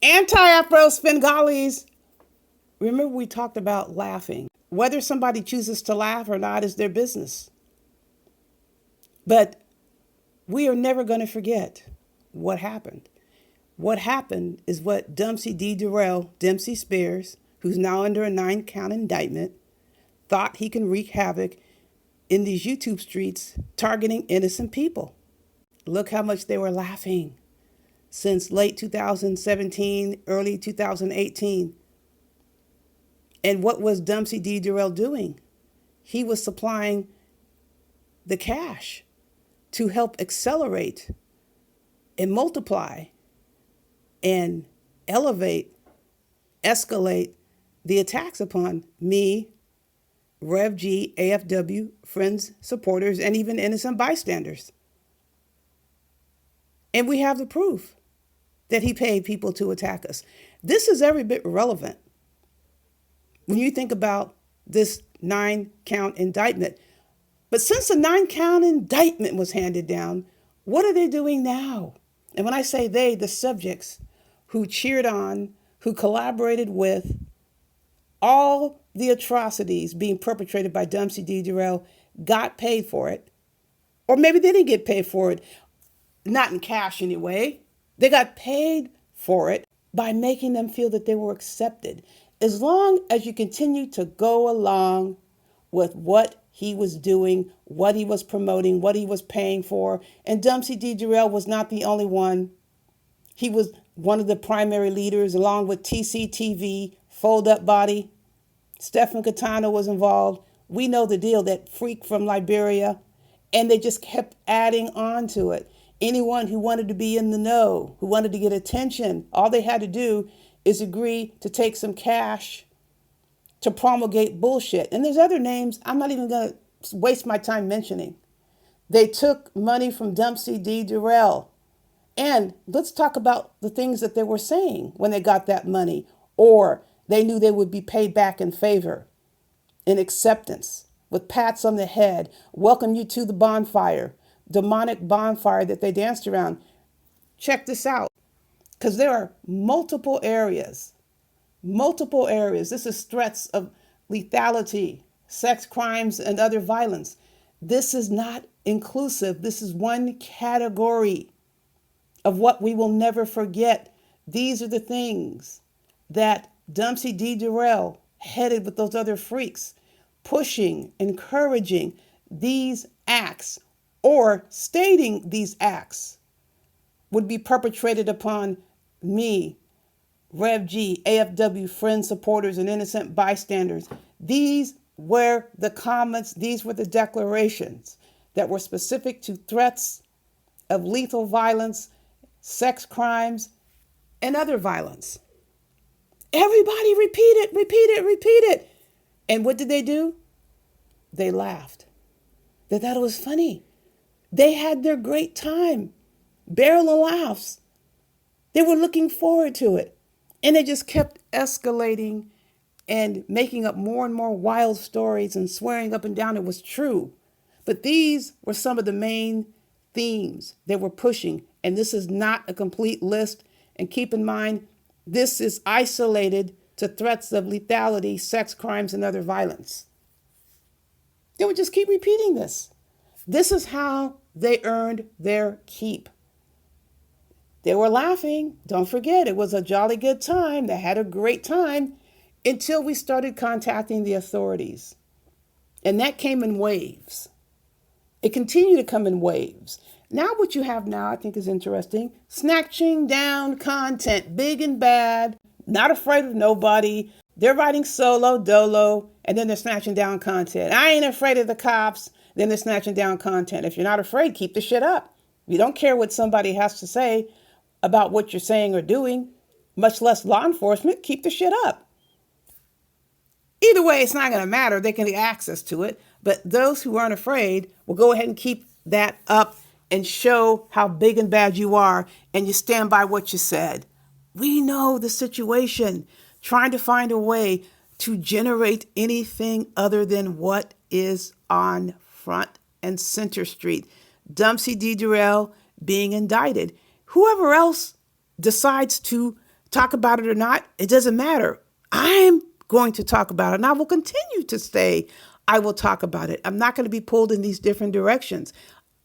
Anti-Afro Bengalis. Remember we talked about laughing. Whether somebody chooses to laugh or not is their business. But we are never going to forget what happened. What happened is what D.Derell, Dempsey Spears, who's now under a 9-count indictment, thought he can wreak havoc in these YouTube streets targeting innocent people. Look how much they were laughing since late 2017, early 2018. And what was D.Derell doing? He was supplying the cash to help accelerate and multiply and elevate, escalate the attacks upon me, Rev G, AFW, friends, supporters, and even innocent bystanders. And we have the proof that he paid people to attack us. This is every bit relevant when you think about this 9-count indictment. But since the 9-count indictment was handed down, what are they doing now? And when I say they, the subjects who cheered on, who collaborated with all the atrocities being perpetrated by D.Derell, got paid for it. Or maybe they didn't get paid for it, not in cash anyway. They got paid for it by making them feel that they were accepted. As long as you continue to go along with what he was doing, what he was promoting, what he was paying for. And D.Derell was not the only one. He was one of the primary leaders, along with TCTV, Fold Up Body. Stephen Katana was involved. We know the deal, that freak from Liberia. And they just kept adding on to it. Anyone who wanted to be in the know, who wanted to get attention, all they had to do is agree to take some cash to promulgate bullshit. And there's other names I'm not even going to waste my time mentioning. They took money from D.Derell. And let's talk about the things that they were saying when they got that money, or they knew they would be paid back in favor, in acceptance, with pats on the head, welcome you to the bonfire, demonic bonfire that they danced around. Check this out, because there are multiple areas. This is threats of lethality, sex crimes, and other violence. This is not inclusive. This is one category of what we will never forget. These are the things that D.Derell headed with those other freaks, pushing, encouraging these acts, or stating these acts would be perpetrated upon me, Rev G, AFW, friends, supporters, and innocent bystanders. These were the comments, these were the declarations that were specific to threats of lethal violence, sex crimes, and other violence. Everybody repeat it. And what did they do? They laughed. They thought it was funny. They had their great time. Barrel of laughs. They were looking forward to it. And they just kept escalating and making up more and more wild stories and swearing up and down it was true. But these were some of the main themes they were pushing. And this is not a complete list. And keep in mind, this is isolated to threats of lethality, sex crimes, and other violence. They would just keep repeating this. This is how they earned their keep. They were laughing. Don't forget, it was a jolly good time. They had a great time until we started contacting the authorities. And that came in waves. It continued to come in waves. Now what you have now, I think, is interesting. Snatching down content, big and bad, not afraid of nobody. They're writing solo, dolo, and then they're snatching down content. I ain't afraid of the cops. Then they're snatching down content. If you're not afraid, keep the shit up. You don't care what somebody has to say about what you're saying or doing, much less law enforcement, keep the shit up. Either way, it's not going to matter. They can get access to it. But those who aren't afraid will go ahead and keep that up and show how big and bad you are, and you stand by what you said. We know the situation, trying to find a way to generate anything other than what is on front and center street. D.Derell being indicted. Whoever else decides to talk about it or not, it doesn't matter. I'm going to talk about it, and I will continue to say I will talk about it. I'm not going to be pulled in these different directions.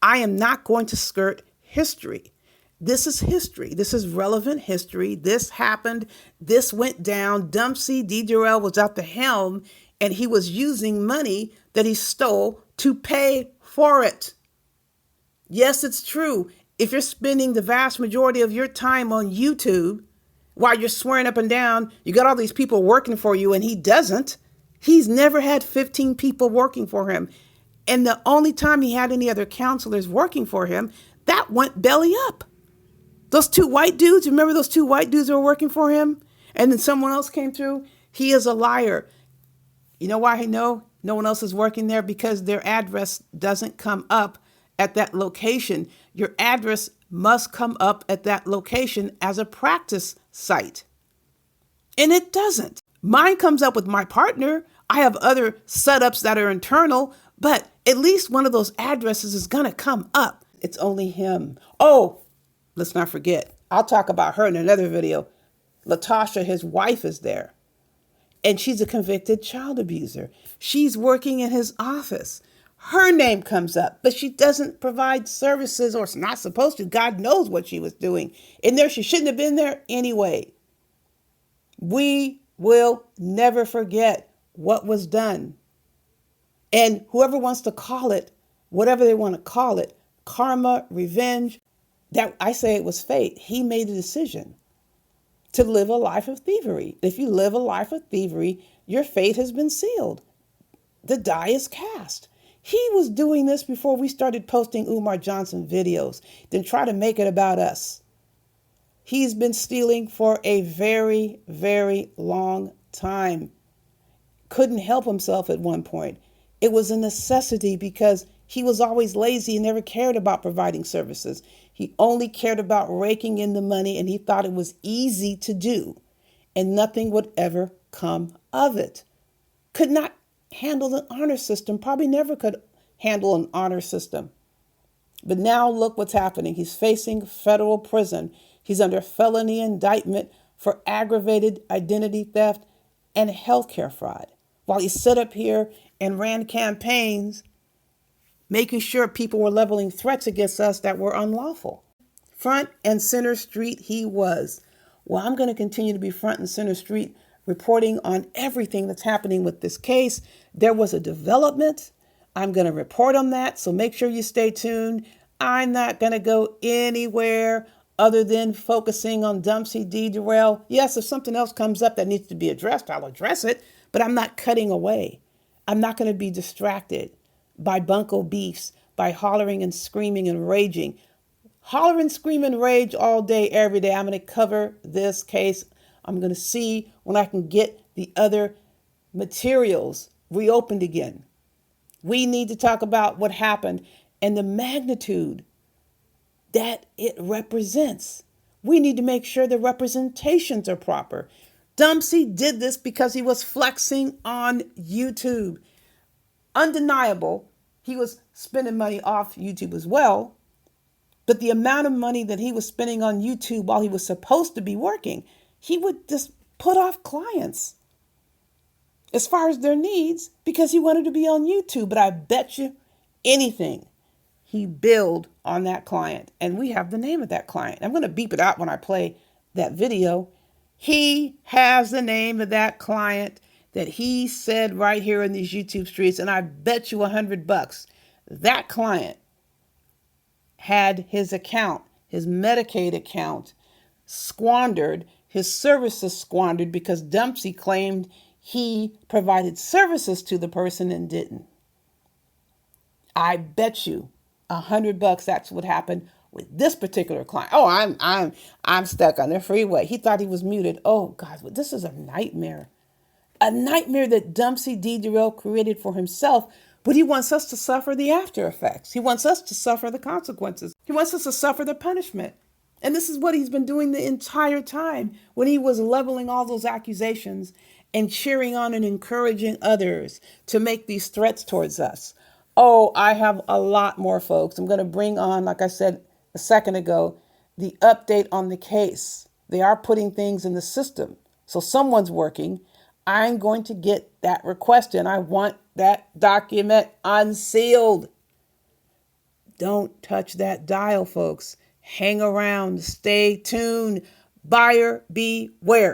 I am not going to skirt history. This is history. This is relevant history. This happened. This went down. D.Derell was at the helm, and he was using money that he stole to pay for it. Yes, it's true. If you're spending the vast majority of your time on YouTube while you're swearing up and down, you got all these people working for you, and he doesn't. He's never had 15 people working for him. And the only time he had any other counselors working for him, that went belly up. Those two white dudes, remember those two white dudes that were working for him? And then someone else came through? He is a liar. You know why I know no one else is working there? Because their address doesn't come up at that location. Your address must come up at that location as a practice site. And it doesn't. Mine comes up with my partner. I have other setups that are internal, but at least one of those addresses is going to come up. It's only him. Oh, let's not forget. I'll talk about her in another video. Latasha, his wife, is there. And she's a convicted child abuser. She's working in his office. Her name comes up, but she doesn't provide services, or is not supposed to. God knows what she was doing in there. She shouldn't have been there anyway. We will never forget what was done. And whoever wants to call it, whatever they want to call it, karma, revenge, that I say it was fate. He made a decision to live a life of thievery. If you live a life of thievery, your fate has been sealed. The die is cast. He was doing this before we started posting Umar Johnson videos, then try to make it about us. He's been stealing for a very, very long time. Couldn't help himself at one point. It was a necessity because he was always lazy and never cared about providing services. He only cared about raking in the money, and he thought it was easy to do, and nothing would ever come of it. Could not handle an honor system, probably never could handle an honor system. But now look what's happening. He's facing federal prison. He's under felony indictment for aggravated identity theft and healthcare fraud. While he stood up here and ran campaigns making sure people were leveling threats against us that were unlawful. Front and center street he was. Well, I'm going to continue to be front and center street, reporting on everything that's happening with this case. There was a development. I'm going to report on that, so make sure you stay tuned. I'm not going to go anywhere other than focusing on D.Derell. Yes, if something else comes up that needs to be addressed, I'll address it, but I'm not cutting away. I'm not going to be distracted by bunco beefs, by hollering and screaming and raging. Holler and scream and rage all day, every day. I'm going to cover this case. I'm going to see when I can get the other materials reopened again. We need to talk about what happened and the magnitude that it represents. We need to make sure the representations are proper. Dumpsy did this because he was flexing on YouTube. Undeniable, he was spending money off YouTube as well. But the amount of money that he was spending on YouTube while he was supposed to be working, he would just put off clients as far as their needs because he wanted to be on YouTube. But I bet you anything, he billed on that client. And we have the name of that client. I'm going to beep it out when I play that video. He has the name of that client that he said right here in these YouTube streets. And I bet you $100 that client had his account, his Medicaid account, squandered, his services squandered because Dumpsy claimed he provided services to the person and didn't. I bet you $100 that's what happened with this particular client. Oh, I'm stuck on the freeway. He thought he was muted. Oh God, this is a nightmare. A nightmare that D.Derell created for himself, but he wants us to suffer the after effects. He wants us to suffer the consequences. He wants us to suffer the punishment. And this is what he's been doing the entire time when he was leveling all those accusations and cheering on and encouraging others to make these threats towards us. Oh, I have a lot more, folks. I'm going to bring on, like I said a second ago, the update on the case. They are putting things in the system. So someone's working. I'm going to get that request in. I want that document unsealed. Don't touch that dial, folks. Hang around. Stay tuned. Buyer beware.